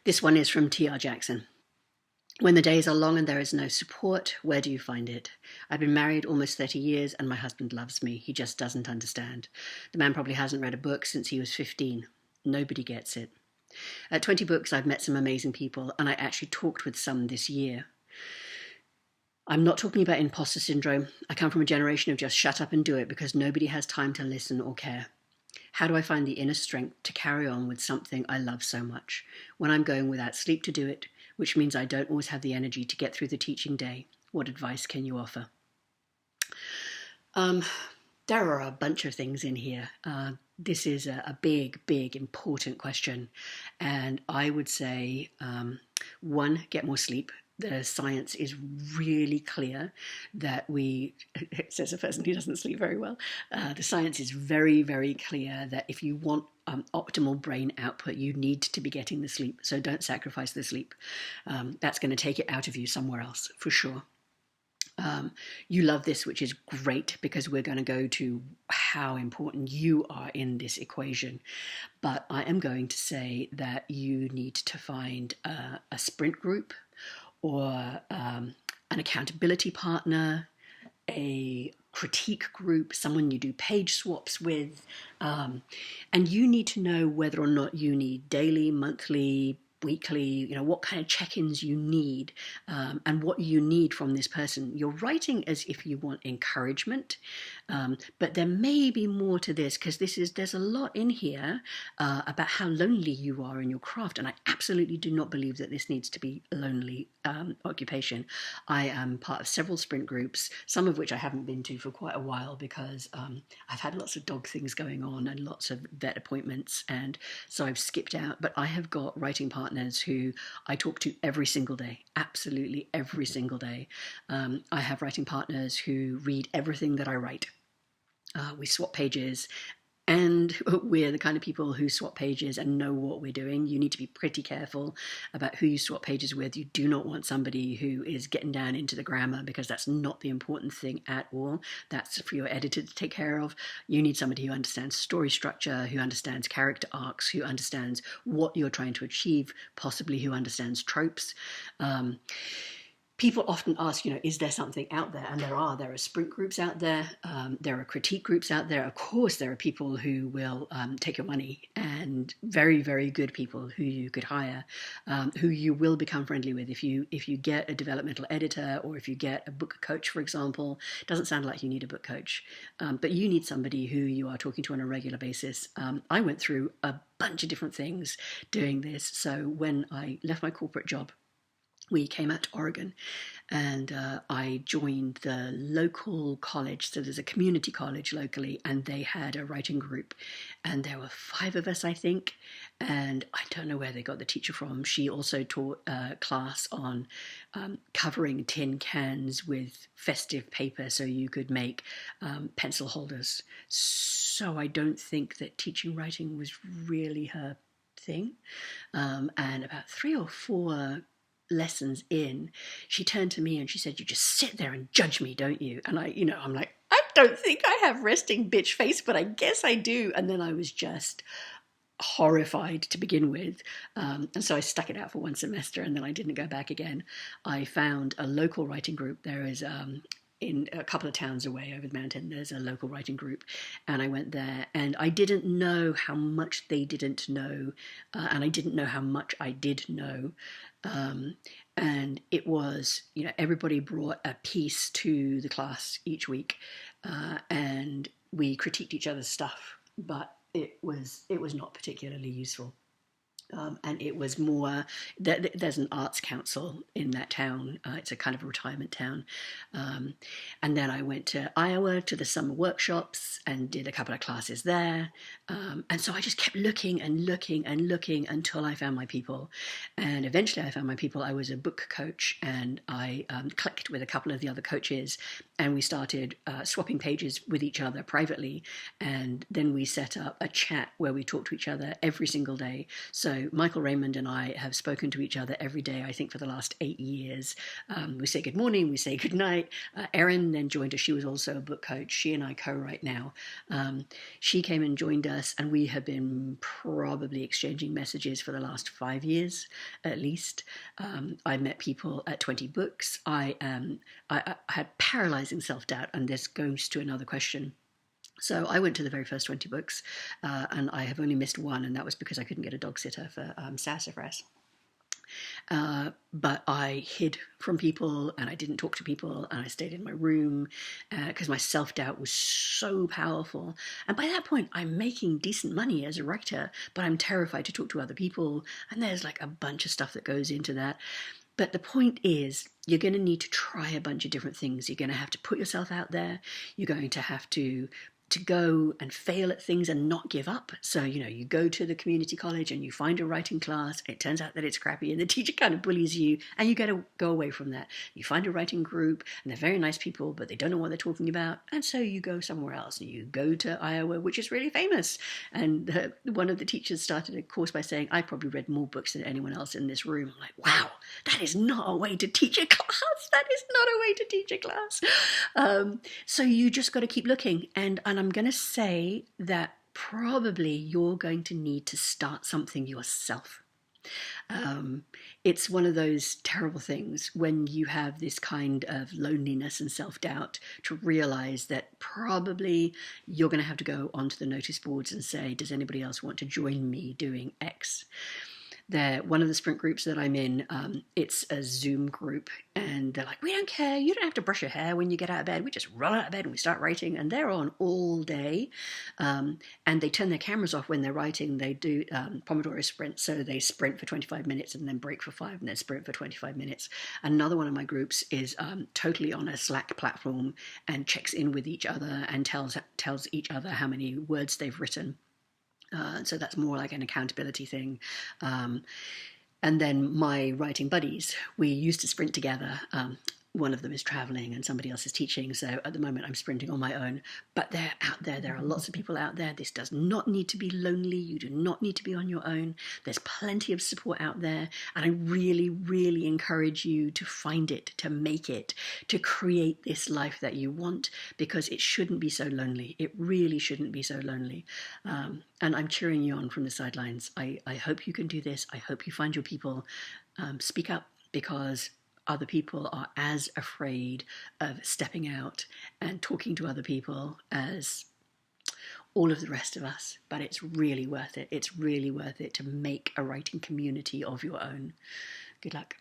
This one is from T.R. Jackson. When the days are long and there is no support, where do you find it? I've been married almost 30 years and my husband loves me. He just doesn't understand. The man probably hasn't read a book since he was 15. Nobody gets it. At 20 books, I've met some amazing people, and I actually talked with some this year. I'm not talking about imposter syndrome. I come from a generation of just shut up and do it because nobody has time to listen or care. How do I find the inner strength to carry on with something I love so much when I'm going without sleep to do it, which means I don't always have the energy to get through the teaching day? What advice can you offer? There are a bunch of things in here. This is a big, important question. And I would say, one, get more sleep. The science is really clear that it says a person who doesn't sleep very well, the science is very, very clear that if you want optimal brain output, you need to be getting the sleep. So don't sacrifice the sleep. That's going to take it out of you somewhere else, for sure. You love this, which is great, because we're going to go to how important you are in this equation. But I am going to say that you need to find a sprint group, or an accountability partner, a critique group, someone you do page swaps with, and you need to know whether or not you need daily, monthly, weekly, what kind of check-ins you need, and what you need from this person. You're writing as if you want encouragement, but there may be more to this, because there's a lot in here about how lonely you are in your craft, and I absolutely do not believe that this needs to be a lonely occupation. I am part of several sprint groups, some of which I haven't been to for quite a while because I've had lots of dog things going on and lots of vet appointments, and so I've skipped out. But I have got writing partners who I talk to every single day, absolutely every single day. I have writing partners who read everything that I write. We swap pages, and we're the kind of people who swap pages and know what we're doing. You need to be pretty careful about who you swap pages with. You do not want somebody who is getting down into the grammar, because that's not the important thing at all. That's for your editor to take care of. You need somebody who understands story structure, who understands character arcs, who understands what you're trying to achieve, possibly who understands tropes. People often ask, is there something out there? And there are sprint groups out there. There are critique groups out there. Of course, there are people who will take your money, and very, very good people who you could hire, who you will become friendly with. If you get a developmental editor, or if you get a book coach, for example, it doesn't sound like you need a book coach, but you need somebody who you are talking to on a regular basis. I went through a bunch of different things doing this. So when I left my corporate job, we came out to Oregon, and I joined the local college. So there's a community college locally, and they had a writing group, and there were 5 of us, I think, and I don't know where they got the teacher from. She also taught a class on covering tin cans with festive paper so you could make pencil holders. So I don't think that teaching writing was really her thing. And about 3 or 4 lessons in, she turned to me and she said, "You just sit there and judge me, don't you?" And I'm like, I don't think I have resting bitch face, but I guess I do. And then I was just horrified to begin with, and so I stuck it out for 1 semester, and then I didn't go back again. I found a local writing group. There is in a couple of towns away over the mountain, there's a local writing group, and I went there, and I didn't know how much they didn't know, and I didn't know how much I did know. And it was, everybody brought a piece to the class each week, and we critiqued each other's stuff, but it was not particularly useful. And it was more, there's an arts council in that town. It's a kind of a retirement town. And then I went to Iowa to the summer workshops and did a couple of classes there. And so I just kept looking and looking and looking until I found my people. And eventually I found my people. I was a book coach, and I clicked with a couple of the other coaches, and we started swapping pages with each other privately. And then we set up a chat where we talked to each other every single day. So So Michael Raymond and I have spoken to each other every day, I think, for the last 8 years. We say good morning, we say good night. Erin then joined us. She was also a book coach. She and I co-write now. She came and joined us, and we have been probably exchanging messages for the last 5 years, at least. I met people at 20 books. I had paralyzing self-doubt, and this goes to another question. So I went to the very first 20 books, and I have only missed one, and that was because I couldn't get a dog sitter for sassafras. But I hid from people, and I didn't talk to people, and I stayed in my room because my self-doubt was so powerful. And by that point, I'm making decent money as a writer, but I'm terrified to talk to other people, and there's like a bunch of stuff that goes into that. But the point is, you're going to need to try a bunch of different things. You're going to have to put yourself out there. You're going to have to go and fail at things and not give up. So, you go to the community college and you find a writing class. It turns out that it's crappy and the teacher kind of bullies you, and you got to go away from that. You find a writing group and they're very nice people, but they don't know what they're talking about. And so you go somewhere else, and you go to Iowa, which is really famous. And one of the teachers started a course by saying, I probably read more books than anyone else in this room. I'm like, wow, that is not a way to teach a class. That is not a way to teach a class. So you just got to keep looking. And I'm going to say that probably you're going to need to start something yourself. It's one of those terrible things when you have this kind of loneliness and self-doubt, to realize that probably you're going to have to go onto the notice boards and say, does anybody else want to join me doing X? One of the sprint groups that I'm in, it's a Zoom group, and they're like, we don't care, you don't have to brush your hair when you get out of bed, we just roll out of bed and we start writing. And they're on all day, and they turn their cameras off when they're writing. They do Pomodoro sprints, so they sprint for 25 minutes and then break for 5 and then sprint for 25 minutes. Another one of my groups is totally on a Slack platform and checks in with each other and tells each other how many words they've written. So that's more like an accountability thing. And then my writing buddies, we used to sprint together. One of them is traveling and somebody else is teaching. So at the moment I'm sprinting on my own, but they're out there. There are lots of people out there. This does not need to be lonely. You do not need to be on your own. There's plenty of support out there. And I really, really encourage you to find it, to make it, to create this life that you want, because it shouldn't be so lonely. It really shouldn't be so lonely. And I'm cheering you on from the sidelines. I hope you can do this. I hope you find your people. Speak up, because other people are as afraid of stepping out and talking to other people as all of the rest of us. But it's really worth it. It's really worth it to make a writing community of your own. Good luck.